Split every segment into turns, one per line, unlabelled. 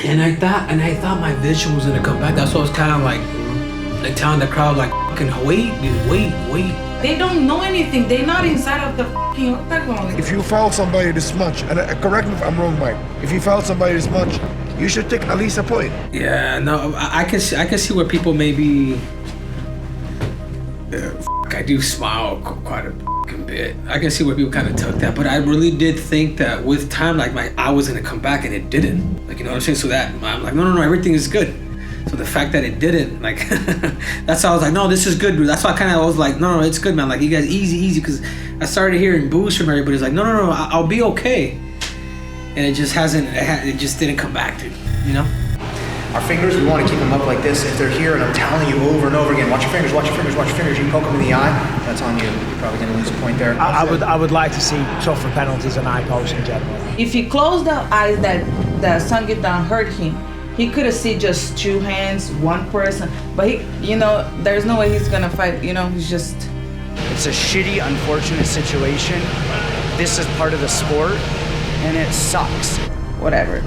And I thought my vision was gonna come back. That's why I was kind of like telling the crowd, like, fucking wait, dude, wait.
They don't know anything. They're not inside of the fucking octagon.
If you foul somebody this much, and correct me if I'm wrong, Mike, if you foul somebody this much, you should take at least a point.
Yeah, no, I can see where people maybe. I do smile quite a fucking bit. I can see where people kind of took that, but I really did think that with time, like my eye was gonna come back, and it didn't. Like, you know what I'm saying? So that I'm like, no, everything is good. So the fact that it didn't, like, that's why I was like, no, this is good, dude. That's why I kind of was like, no, it's good, man. Like, you guys, easy, because I started hearing boos from everybody. It's like, no, I'll be okay. And it just it just didn't come back, dude, you know?
Our fingers, we want to keep them up like this. If they're here, and I'm telling you over and over again, watch your fingers, watch your fingers, watch your fingers. You poke them in the eye, that's on you. You're probably going to lose a point there.
I would like to see tougher penalties on eye post in general.
If he closed the eyes that Sangitan hurt him, he could have seen just two hands, one person. But he, there's no way he's gonna fight. He's just.
It's a shitty, unfortunate situation. This is part of the sport, and it sucks.
Whatever.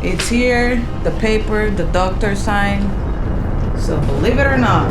It's here, the paper, the doctor sign. So believe it or not.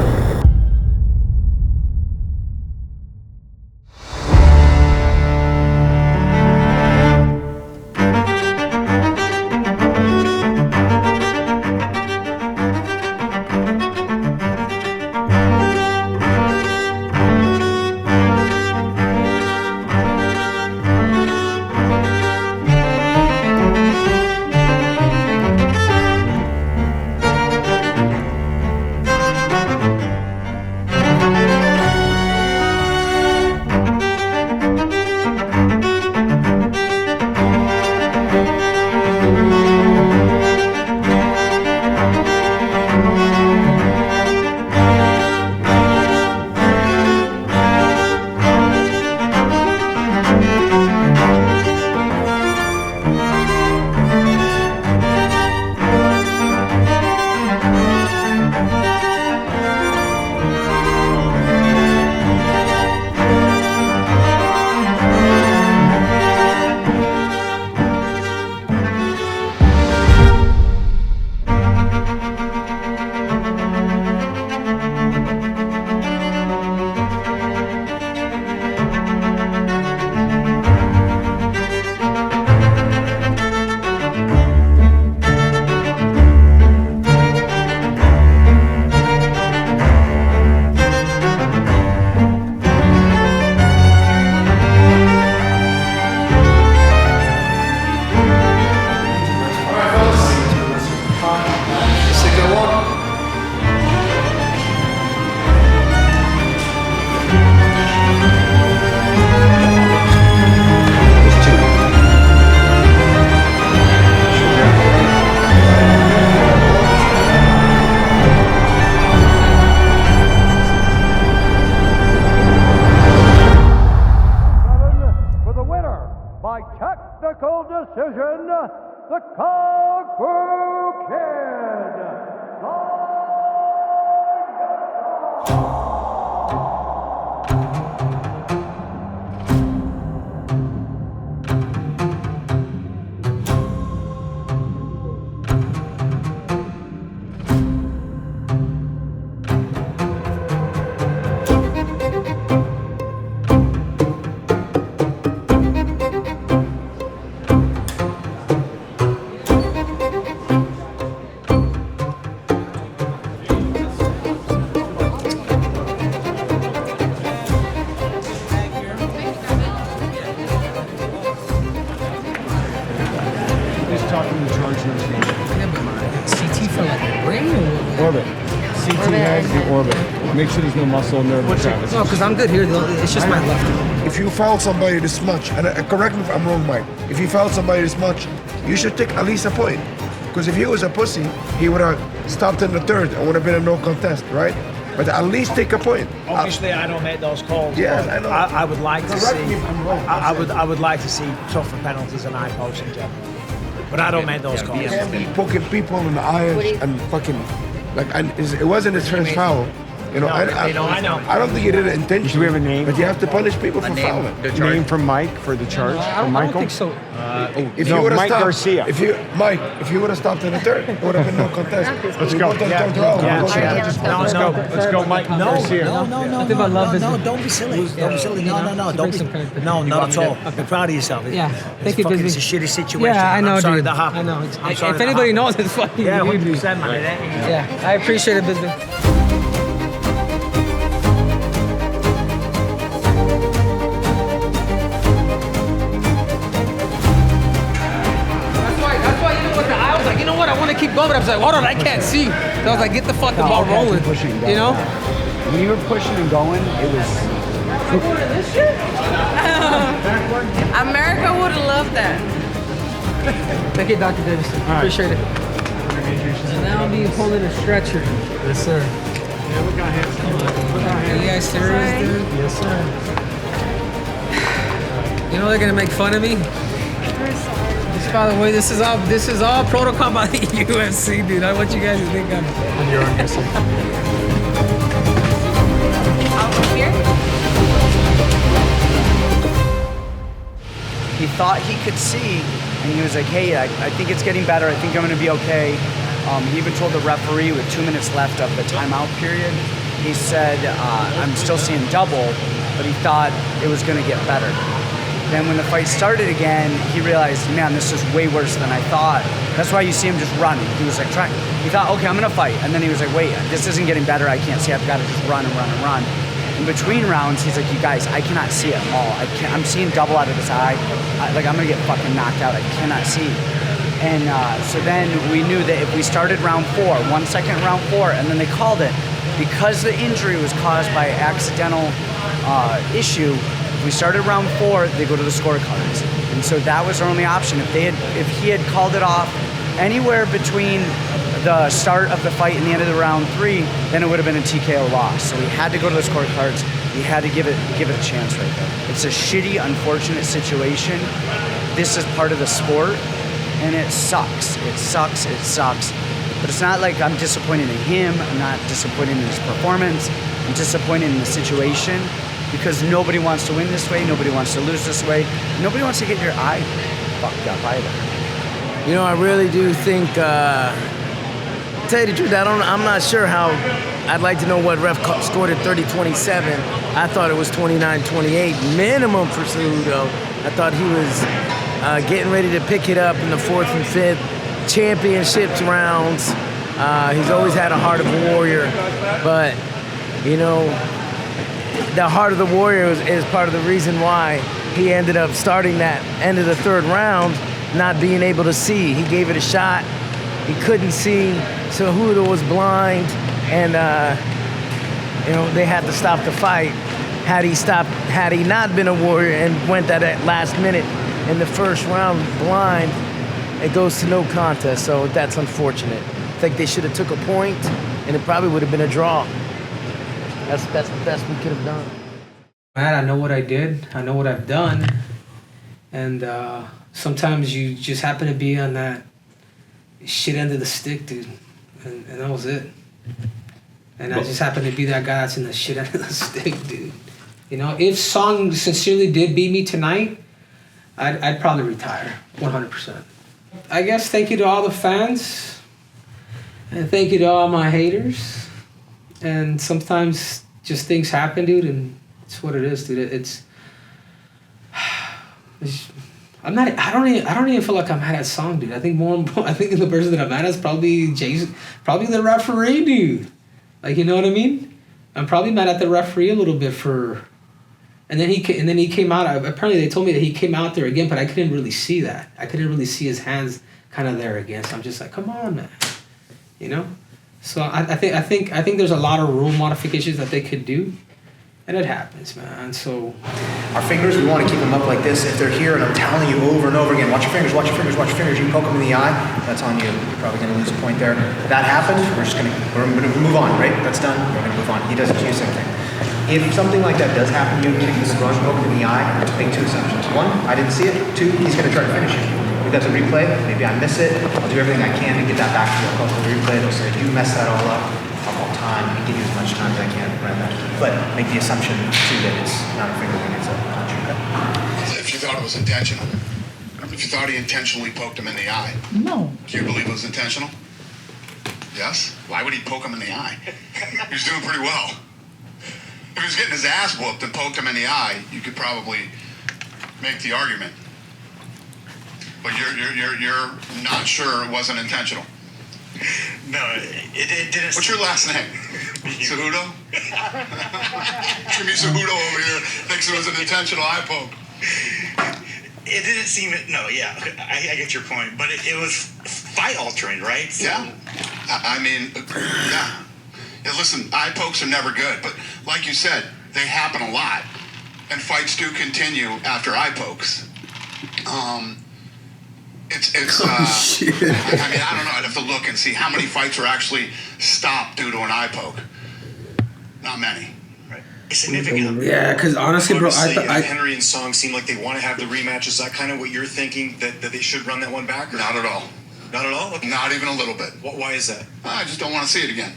By technical decision, the Kung Fu Kid.
CT for like a brain or what?
Orbit. CT head and orbit. Make sure there's no muscle in there.
No, because I'm good here. It's just my left.
If you foul somebody this much, and correct me if I'm wrong, Mike, if you foul somebody this much, you should take at least a point. Because if he was a pussy, he would have stopped in the third and would have been a no contest, right? But at least take a point.
Obviously, I don't make those calls.
Yes, I know.
I would like to
Correct
see.
me if I'm wrong.
I would like to see tougher penalties on eye post in general. But I don't make those calls.
You can't be poking people in the eyes and fucking like. And it wasn't his first foul. You know,
I know.
I don't think he did it intentionally.
Do we have a name?
But you have to punish people for fouling.
Name for Mike for the charge?
I
For
don't
Michael?
think so.
If
No,
you would have
Mike
stopped,
Garcia.
if you would have stopped in the third, it would have been no contest.
Let's
We
go.
to the
Yeah.
third round.
Yeah.
We'll go to the
Yeah.
judges'
Let's go. Let's go, Mike Garcia.
No, don't be silly. Don't be silly. No, don't be. No, not at all. Be proud of yourself.
Yeah. Thank you,
It's
Bisping.
a shitty situation.
Yeah, I know,
I'm sorry
dude.
that happened.
I know.
I'm sorry
If
that
anybody
happened.
knows, it's fucking
Yeah,
you,
100%, man.
Yeah, I appreciate it, Bisping. That's why, you know what, I was like, you know what, I want to keep going, but I was like, hold on, I can't see. So I was like, get the fucking ball rolling, you know?
When you were pushing and going, it was.
America would have loved that.
Thank you, Dr. Davidson. Appreciate it. And now I'm being pulled in a stretcher. Yes, sir. Are you guys serious, dude? Yes, sir. You know they're gonna make fun of me? Just by the way, this is all protocol by the UFC, dude. I want you guys to think I'm. You're on, yes, sir.
Over here?
He thought he could see, and he was like, hey, I think it's getting better. I think I'm going to be okay. He even told the referee with 2 minutes left of the timeout period, he said, I'm still seeing double, but he thought it was going to get better. Then when the fight started again, he realized, man, this is way worse than I thought. That's why you see him just running. He was like trying, he thought, okay, I'm going to fight. And then he was like, wait, this isn't getting better. I can't see. I've got to just run and run and run. In between rounds, he's like, you guys, I cannot see at all. I'm seeing double out of his eye. I'm gonna get fucking knocked out. I cannot see. And so then we knew that if we started round 4, 1 second round 4, and then they called it, because the injury was caused by accidental issue, if we started round 4, they go to the scorecards. And so that was our only option. If he had called it off anywhere between the start of the fight and the end of the round 3, then it would have been a TKO loss. So we had to go to the scorecards. We had to give it a chance right there. It's a shitty, unfortunate situation. This is part of the sport, and it sucks. It sucks. But it's not like I'm disappointed in him. I'm not disappointed in his performance. I'm disappointed in the situation because nobody wants to win this way. Nobody wants to lose this way. Nobody wants to get your eye fucked up either.
You know, I really do think. Tell you the truth, I'm not sure how. I'd like to know what ref scored at 30-27. I thought it was 29-28 minimum for Cejudo. I thought he was getting ready to pick it up in the 4th and 5th championships rounds. He's always had a heart of a warrior, but you know, the heart of the warrior is part of the reason why he ended up starting that end of the 3rd round, not being able to see. He gave it a shot. He couldn't see. Cejudo was blind, and you know, they had to stop the fight. Had he not been a warrior and went at that last minute in the 1st round blind, it goes to no contest. So that's unfortunate. I think they should have took a point, and it probably would have been a draw. That's the best we could have done.
Man, I know what I did. I know what I've done, and sometimes you just happen to be on that shit end of the stick, dude. And that was it. And I just happened to be that guy that's in the shit end of the stick, dude. You know, if Song sincerely did beat me tonight, I'd probably retire, 100%. I guess thank you to all the fans, and thank you to all my haters. And sometimes just things happen, dude, and it's what it is, dude. It's I don't even feel like I'm mad at Song, dude. I think the person that I'm mad at is probably Jason, probably the referee, dude. Like, you know what I mean? I'm probably mad at the referee a little bit for, and then he came out. Apparently they told me that he came out there again, but I couldn't really see that. I couldn't really see his hands kind of there again. So I'm just like, come on, man, you know. So I think there's a lot of rule modifications that they could do. And it happens, man. So
our fingers, we want to keep them up like this. If they're here, and I'm telling you over and over again, watch your fingers, watch your fingers, watch your fingers. You poke them in the eye, that's on you. You're probably going to lose a point there. If that happened, we're going to move on, right? That's done. We're going to move on. He does it to you, same thing. If something like that does happen, you kick the grunt, poke him in the eye, make 2 assumptions. 1, I didn't see it. 2, he's going to try to finish it. If that's a replay, maybe I miss it. I'll do everything I can to get that back to you. I'll call it the replay. They'll say, you messed that all up. I'll call time. time and give you as much time as I can around that. But make the assumption too that it's not a finger ring, it's a punch. Okay?
If you thought it was intentional, if you thought he intentionally poked him in the eye,
No.
do you believe it was intentional? Yes? Why would he poke him in the eye? He was doing pretty well. If he was getting his ass whooped and poked him in the eye, you could probably make the argument. But you're not sure it wasn't intentional.
No, it didn't.
What's your last name? Cejudo? Jimmy Cejudo over here thinks it was an intentional eye poke.
It didn't seem. No, yeah, I get your point, but it was fight altering, right? So,
yeah. I mean, yeah. Yeah. Listen, eye pokes are never good, but like you said, they happen a lot, and fights do continue after eye pokes. It's
shit.
I mean, I don't know. I'd have to look and see how many fights were actually stopped due to an eye poke. Not many.
Right. Significant.
Yeah, because honestly, bro,
Henry and Song seem like they want to have the rematch. Is that kind of what you're thinking, that they should run that one back? Or?
Not at all.
Not at all? Okay.
Not even a little bit.
Why is that?
I just don't want to see it again.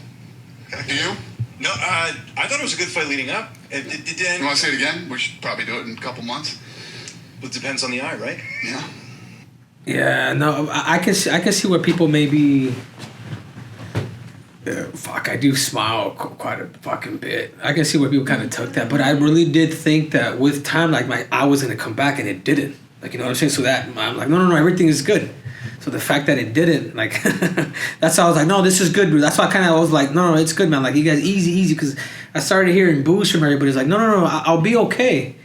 Okay. Do you?
No, I thought it was a good fight leading up.
You want to see it again? We should probably do it in a couple months.
It depends on the eye, right?
Yeah.
Yeah, no, I can see where people maybe. I do smile quite a fucking bit. I can see where people kind of took that, but I really did think that with time, like my eye was gonna come back, and it didn't. Like, you know what I'm saying? So that I'm like, no, everything is good. So the fact that it didn't, like, that's why I was like, no, this is good, bro. That's why I kind of was like, no, it's good, man. Like, you guys, easy, because I started hearing boos from everybody. It's like, no, I'll be okay,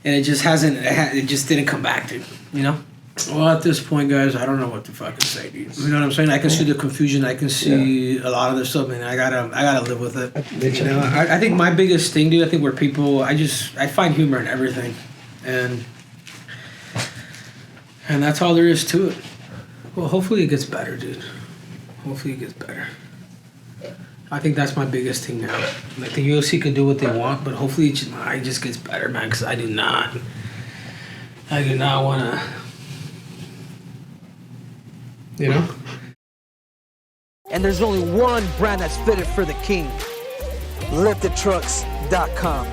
and it just hasn't. It just didn't come back, dude. You know. Well, at this point, guys, I don't know what to fucking say, dude. You know what I'm saying? I can see the confusion. I can see a lot of this stuff, and I gotta live with it. You know, I think my biggest thing, dude. I think where people, I find humor in everything, and that's all there is to it. Well, hopefully it gets better, dude. Hopefully it gets better. I think that's my biggest thing now. Like, the UFC can do what they want, but hopefully it just gets better, man. Because I do not want to. You know?
And there's only one brand that's fitted for the king. LiftedTrucks.com.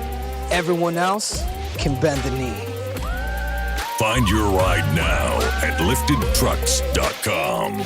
Everyone else can bend the knee.
Find your ride now at LiftedTrucks.com.